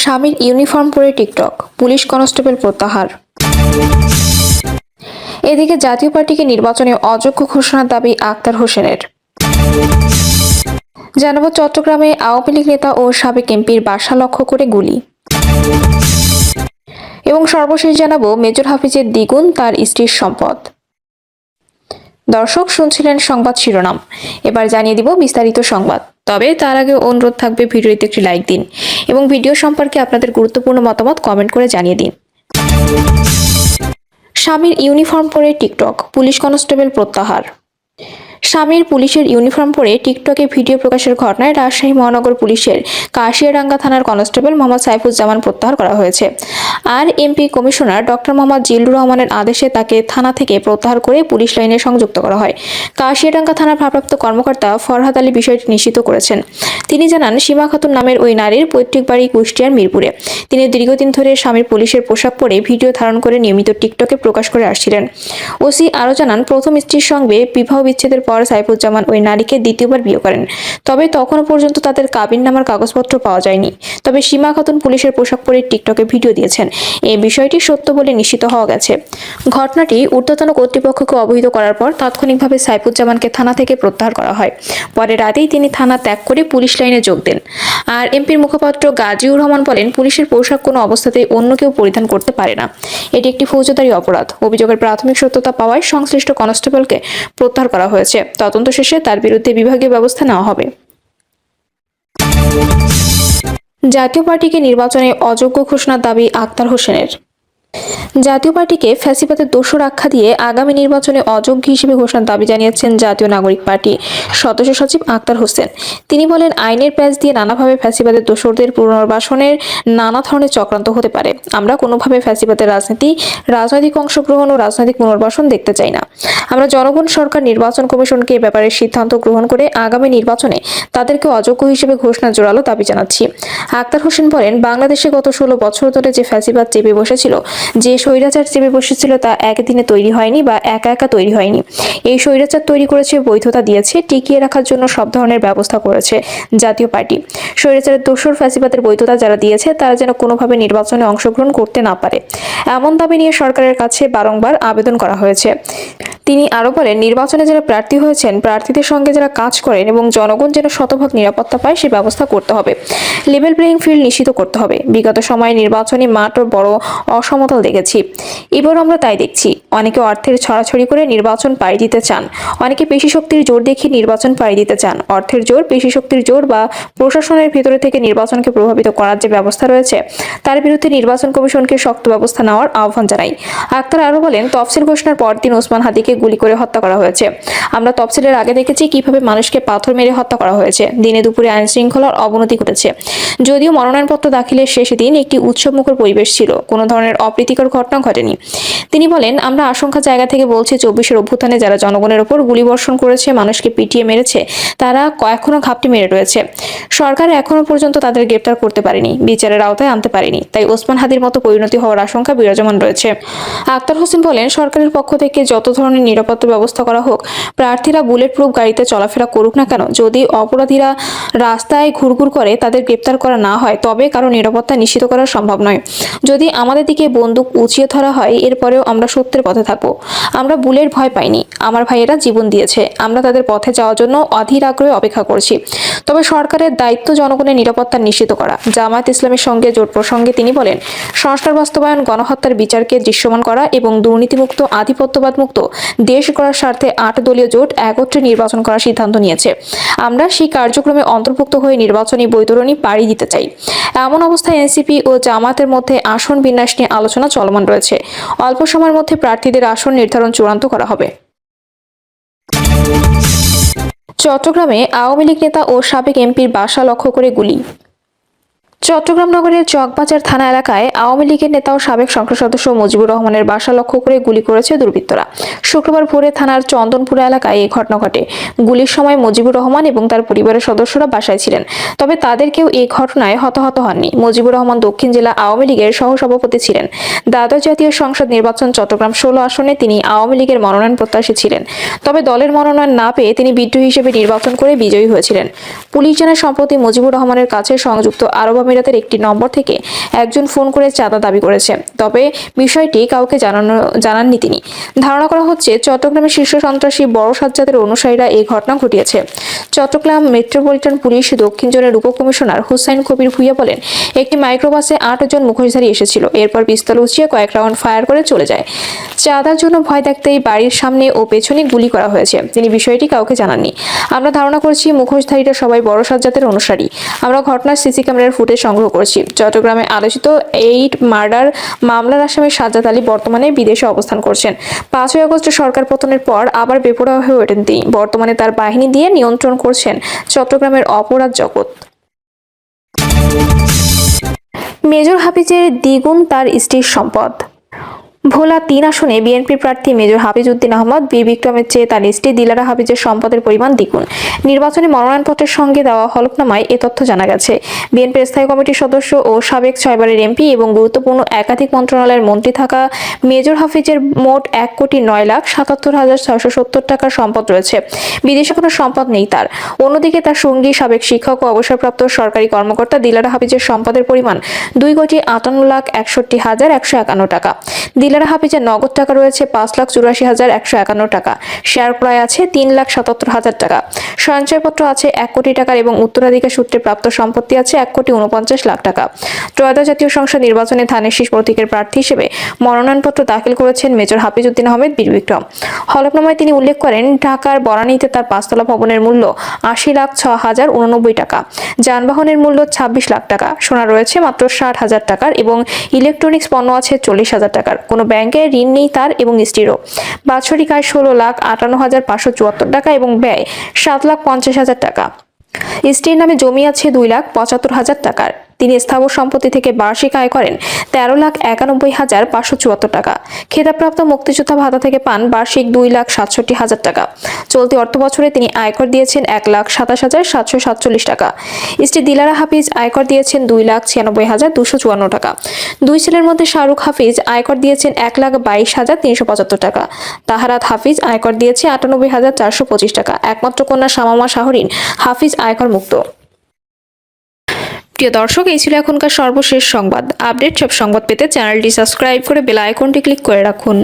স্বামীর ইউনিফর্ম পরে TikTok, police constable প্রত্যাহার। এদিকে জাতীয় পার্টিকে নির্বাচনে অযোগ্য ঘোষণার দাবি আক্তার হোসেনের। জানাবো চট্টগ্রামে আওয়ামী লীগ নেতা ও সাবেক এমপির বাসা লক্ষ্য করে গুলি। এবং সর্বশেষ জানাবো মেজর হাফিজের দ্বিগুণ তার স্ত্রীর সম্পদ। দর্শক শুনছিলেন সংবাদ শিরোনাম, এবার জানিয়ে দিব বিস্তারিত সংবাদ। তবে তার আগে অনুরোধ থাকবে ভিডিওতে একটি লাইক দিন এবং ভিডিও সম্পর্কে আপনাদের গুরুত্বপূর্ণ মতামত কমেন্ট করে জানিয়ে দিন। স্বামীর ইউনিফর্ম পরে টিকটক, পুলিশ কনস্টেবল প্রত্যাহার। স্বামীর পুলিশের ইউনিফর্ম পরে টিকটকে ভিডিও প্রকাশের ঘটনায় রাজশাহী মহানগর পুলিশের কাশিয়াডাঙ্গা থানার কনস্টেবল মোহাম্মদ সাইফুজ্জামান প্রত্যাহার করা হয়েছে। RMP commissioner doctor Mohammad Zillur রহমানের আদেশে তাকে থানা থেকে প্রত্যাহার করে পুলিশ লাইনে সংযুক্ত করা হয়। কাশিয়াডাঙ্গা থানার ভারপ্রাপ্ত কর্মকর্তা ফরহাদ আলী বিষয়টি নিশ্চিত করেছেন। তিনি জানান, সীমা খাতুন নামের ওই নারীর পৈতৃক বাড়ি কুষ্টিয়ার মিরপুরে। তিনি দীর্ঘদিন ধরে স্বামীর পুলিশের পোশাক পরে ভিডিও ধারণ করে নিয়মিত টিকটকে প্রকাশ করে আসছিলেন। ওসি আরও জানান, প্রথম স্ত্রীর সঙ্গে বিবাহ বিচ্ছেদের পর সাইফুজ্জামান ওই নারীকে দ্বিতীয়বার বিয়ে করেন। তবে তখনও পর্যন্ত তাদের কাবিননামার কাগজপত্র পাওয়া যায়নি। তবে সীমা খাতুন পুলিশের পোশাক পরে টিকটকে ভিডিও দিয়েছেন, এই বিষয়টি সত্য বলে নিশ্চিত হওয়া গেছে। ঘটনাটি ঊর্ধ্বতন কর্তৃপক্ষকে অবহিত করার পর তাৎক্ষণিকভাবে সাইফুজ্জামানকে থানা থেকে প্রত্যাহার করা হয়। পরে রাতেই তিনি থানা ত্যাগ করে পুলিশ লাইনে যোগ দেন। আর এমপির মুখপাত্র গাজীউর রহমান বলেন, পুলিশের পোশাক কোনো অবস্থাতেই অন্য কেউ পরিধান করতে পারে না। এটি একটি ফৌজদারি অপরাধ। অভিযোগের প্রাথমিক সত্যতা পাওয়ায় সংশ্লিষ্ট কনস্টেবলকে প্রত্যাহার করা হয়েছে। তদন্ত শেষে তার বিরুদ্ধে বিভাগীয় ব্যবস্থা নেওয়া হবে। জাতীয় পার্টিকে নির্বাচনে অযোগ্য ঘোষণার দাবি আক্তার হোসেনের। জাতীয় পার্টিকে ফ্যাসিবাদের দোষর আখ্যা দিয়ে আগামী নির্বাচনে অযোগ্য হিসেবে ঘোষণার দাবি জানিয়েছেন জাতীয় নাগরিক পার্টি সদস্য সচিব আক্তার হোসেন। তিনি বলেন, আইনের প্যাঁচ দিয়ে নানাভাবে ফ্যাসিবাদের দোষরদের পুনর্বাসনের নানা ধরনের চক্রান্ত হতে পারে। আমরা কোনোভাবে ফ্যাসিবাদের রাজনীতি, রাজনৈতিক অংশগ্রহণ ও রাজনৈতিক পুনর্বাসন দেখতে চাই না। আমরা জনগণ সরকার নির্বাচন কমিশনকে এ ব্যাপারে সিদ্ধান্ত গ্রহণ করে আগামী নির্বাচনে তাদেরকে অযোগ্য হিসেবে ঘোষণা জোরালো দাবি জানাচ্ছি। আক্তার হোসেন বলেন, বাংলাদেশে গত 16 বছর ধরে যে ফ্যাসিবাদ চেপে বসেছিল, যে স্বৈরাচার চেপে বসেছিল, তা একদিনে তৈরি হয়নি বা একা একা তৈরি হয়নি। এই স্বৈরাচার তৈরি করেছে, বৈধতা দিয়েছে, টিকিয়ে রাখার জন্য সব ধরনের ব্যবস্থা করেছে জাতীয় পার্টি। স্বৈরাচারের দোসর ফ্যাসিবাদের বৈধতা যারা দিয়েছে, তারা যেন কোনোভাবে নির্বাচনে অংশগ্রহণ করতে না পারে, এমন দাবি নিয়ে সরকারের কাছে বারংবার আবেদন করা হয়েছে। তিনি আরও বলেন, নির্বাচনে যারা প্রার্থী হয়েছেন, প্রার্থীদের সঙ্গে যারা কাজ করেন এবং জনগণ যেন শতভাগ নিরাপত্তা পায়, সে ব্যবস্থা করতে হবে। লেভেল প্লেইং ফিল্ড নিশ্চিত করতে হবে। বিগত সময়ে নির্বাচনী মাঠও বড় অসমতল দেখেছি, এবার আমরা তাই দেখছি। অনেকে অর্থের ছড়াছড়ি করে নির্বাচন পাড়ি দিতে চান, অনেকে পেশি শক্তির জোর দেখিয়ে নির্বাচন পাড়ি দিতে চান। অর্থের জোর, পেশি শক্তির জোর বা প্রশাসনের ভিতরে থেকে নির্বাচনকে প্রভাবিত করার যে ব্যবস্থা রয়েছে, তার বিরুদ্ধে নির্বাচন কমিশনকে শক্ত ব্যবস্থা নেওয়ার আহ্বান জানাই। আক্তার আরও বলেন, তফসিল ঘোষণার পরদিন ওসমান হাদিকে গুলি করে হত্যা করা হয়েছে। আমরা তফসিলের আগে দেখেছি কিভাবে মানুষকে পাথর মেরে হত্যা করা হয়েছে। দিনে দুপুরে আইন শৃঙ্খলার অবনতি ঘটেছে। যদিও মনোনয়নপত্র দাখিলের শেষ দিন একটি উৎসবমুখর পরিবেশ ছিল, কোনো ধরনের অপ্রীতিকর ঘটনা ঘটেনি। তিনি বলেন, আমরা আশঙ্কা জায়গা থেকে বলছি, 24-এর অভ্যুত্থানে যারা জনগণের ওপর গুলিবর্ষণ করেছে, মানুষকে পিটিয়ে মেরেছে, তারা এখনো ঘাপটি মেরে রয়েছে। সরকার এখনো পর্যন্ত তাদের গ্রেপ্তার করতে পারেনি, বিচারের আওতায় আনতে পারেনি। তাই ওসমান হাদির মতো পরিণতি হওয়ার আশঙ্কা বিরাজমান রয়েছে। আক্তার হোসেন বলেন, সরকারের পক্ষ থেকে যত ধরনের নিরাপত্তা ব্যবস্থা করা হোক, প্রার্থীরা বুলেট প্রুফ গাড়িতে চলাফেরা করুক না কেন, যদি অপরাধীরা রাস্তায় ঘুরঘুর করে তাদের গ্রেপ্তার করা না হয়, তবে কারো নিরাপত্তা নিশ্চিত করা সম্ভব নয়। যদি আমাদের দিকে বন্দুক উঁচিয়ে ধরা হয়, এরপরেও আমরা সত্যের পথে থাকবো। আমরা বুলের ভয় পাইনি, আমার ভাইয়েরা জীবন দিয়েছে। আমরা তাদের পথে যাওয়ার জন্য অধীর আগ্রহে অপেক্ষা করছি। তবে সরকারের দায়িত্ব জনগণের নিরাপত্তা নিশ্চিত করা। জামায়াত ইসলামের সঙ্গে জোট প্রসঙ্গে তিনি বলেন, সংস্কার বাস্তবায়ন, গণহত্যার বিচারকে দৃশ্যমান করা এবং দুর্নীতিমুক্ত, আধিপত্যবাদ মুক্ত দেশ গড়ার স্বার্থে 8 দলীয় জোট একত্রে নির্বাচন করার সিদ্ধান্ত নিয়েছে। আমরা সেই কার্যক্রমে অন্তর্ভুক্ত হয়ে নির্বাচনী বৈতরণী পাড়ি দিতে চাই। এমন অবস্থায় এনসিপি ও জামাতের মধ্যে আসন বিন্যাস নিয়ে আলোচনা চলমান রয়েছে। অল্প সময়ের মধ্যে প্রার্থীদের আসন নির্ধারণ চূড়ান্ত করা হবে। চট্টগ্রামে আওয়ামী লীগ নেতা ও সাবেক এমপির বাসা লক্ষ্য করে গুলি। চট্টগ্রাম নগরের চকবাজার থানা এলাকায় আওয়ামী লীগের নেতা ও সাবেক সংসদ সদস্য মুজিবুর রহমানের বাসা লক্ষ্য করে গুলি করেছে দুর্বৃত্তরা। শুক্রবার ভোরে থানার চন্দনপুরা এলাকায় এই ঘটনা ঘটে। গুলির সময় মুজিবুর রহমান এবং তার পরিবারের সদস্যরা বাসায় ছিলেন, তবে তাদের কেউ এই ঘটনায় হতাহত হননি। মুজিবুর রহমান দক্ষিণ জেলা আওয়ামী লীগের সহসভাপতি ছিলেন। দ্বাদশ জাতীয় সংসদ নির্বাচন চট্টগ্রাম 16 আসনে তিনি আওয়ামী লীগের মনোনয়ন প্রত্যাশী ছিলেন, তবে দলের মনোনয়ন না পেয়ে তিনি বিদ্রোহী হিসেবে নির্বাচন করে বিজয়ী হয়েছিলেন। পুলিশ জানায়, সম্প্রতি মুজিবুর রহমানের কাছে সংযুক্ত আরব আমিরাতের একটি নম্বর থেকে একজন ফোন করে চাঁদা দাবি করেছে। তবে বিষয়টি কাউকে জানাননি তিনি। ধারণা করা হচ্ছে চট্টগ্রামের শীর্ষ সন্ত্রাসী বড় সাজ্জাদের অনুসারীরা এই ঘটনা ঘটিয়েছে। চট্টগ্রাম মেট্রোপলিটন পুলিশ দক্ষিণ জোনের উপকমিশনার হুসাইন কবির ভুইয়া বলেন, একটি মাইক্রোবাসে 8 জন মুখোশধারী এসেছিল। এরপর পিস্তল উঁচিয়ে কয়েক রাউন্ড ফায়ার করে চলে যায়। চাঁদার জন্য ভয় দেখতেই বাড়ির সামনে ও পেছনে গুলি করা হয়েছে। তিনি বিষয়টি কাউকে জানাননি। আমরা ধারণা করছি মুখোশধারীরা সবাই বড় সাজ্জাদের অনুসারী। আমরা ঘটনার সিসি ক্যামেরার ফুটেজ সংগ্রহ করেছি। চট্টগ্রামে আলোচিত 8 মার্ডার মামলার আসামি সাজ্জাদ আলী বর্তমানে বিদেশে অবস্থান করছেন। 5ই আগস্ট সরকার পতনের পর আবার বেপরোয়া হয়ে ওঠেন তিনি। বর্তমানে তার বাহিনী দিয়ে নিয়ন্ত্রণ করছেন চট্টগ্রামের অপরাধ জগৎ। মেজর হাফিজের দ্বিগুণ তার স্ত্রীর সম্পদ। ভোলা 3 আসনে বিএনপি প্রার্থী মেজর হাফিজ উদ্দিন আহমদ বীর বিক্রমের চেয়ে তার স্ত্রী দিলারা হাফিজের সম্পদের পরিমাণ দ্বিগুণ। নির্বাচনী মনোনয়নপত্রের সঙ্গে দেওয়া হলফনামায় এ তথ্য জানা গেছে। বিএনপির স্থায়ী কমিটির সদস্য ও সাবেক 6 বারের এমপি এবং গুরুত্বপূর্ণ একাধিক মন্ত্রণালয়ের মন্ত্রী থাকা মেজর হাফিজের মোট 1,09,77,670 টাকার সম্পদ রয়েছে। বিদেশে কোনো সম্পদ নেই তার। অন্যদিকে তার সঙ্গী সাবেক শিক্ষক ও অবসরপ্রাপ্ত সরকারি কর্মকর্তা দিলারা হাফিজের সম্পদের পরিমাণ 2,58,61,151 টাকা। দিলারা হাফিজের নগদ টাকা রয়েছে 5,84,151 টাকা। শেয়ার ক্রয় আছে 3,77,000 টাকা। সঞ্চয়পত্র আছে 1 কোটি টাকার এবং উত্তরাধিকার সূত্রে প্রাপ্ত সম্পত্তি আছে 1,49,00,000 টাকা। ত্রয়োদশ জাতীয় সংসদ নির্বাচনে ধানের শীষ প্রতীকের প্রার্থী হিসেবে মনোনয়নপত্র দাখিল করেছেন মেজর হাফিজ উদ্দিন আহমেদ বীর বিক্রম। হলফনামায় তিনি উল্লেখ করেন, ঢাকার বনানীতে তার 5 তলা ভবনের মূল্য 80,06,089 টাকা। যানবাহনের মূল্য 26 লাখ টাকা। সোনা রয়েছে মাত্র 60,000 টাকার এবং ইলেকট্রনিক্স পণ্য আছে 40,000 টাকার। কোনো ব্যাংকে ঋণ নেই তার এবং স্ত্রীরও। বাৎসরিক আয় 16,58,574 টাকা এবং ব্যয় 7,50,000 টাকা। স্ত্রীর নামে জমি আছে 2,75,000 টাকার। তিনি স্থাবর সম্পত্তি থেকে বার্ষিক আয় করেন 13,91,574 টাকা। খেতাবপ্রাপ্ত মুক্তিযোদ্ধা ভাতা থেকে পান বার্ষিক 2,67,000 টাকা। চলতি অর্থবছরে তিনি আয়কর দিয়েছেন 1,27,747 টাকা। স্ত্রী দিলারা হাফিজ আয়কর দিয়েছেন 2,96,254 টাকা। দুই ছেলের মধ্যে শাহরুখ হাফিজ আয়কর দিয়েছেন 1,22,375 টাকা। তাহারাত হাফিজ আয়কর দিয়েছে 98,425 টাকা। একমাত্র কন্যা শামামা শাহরিন হাফিজ আয়কর মুক্ত। প্রিয় দর্শক, এই ছিল এখনকার সর্বশেষ সংবাদ। আপডেট সব সংবাদ পেতে চ্যানেলটি সাবস্ক্রাইব করে বেল আইকনটি ক্লিক করে রাখুন।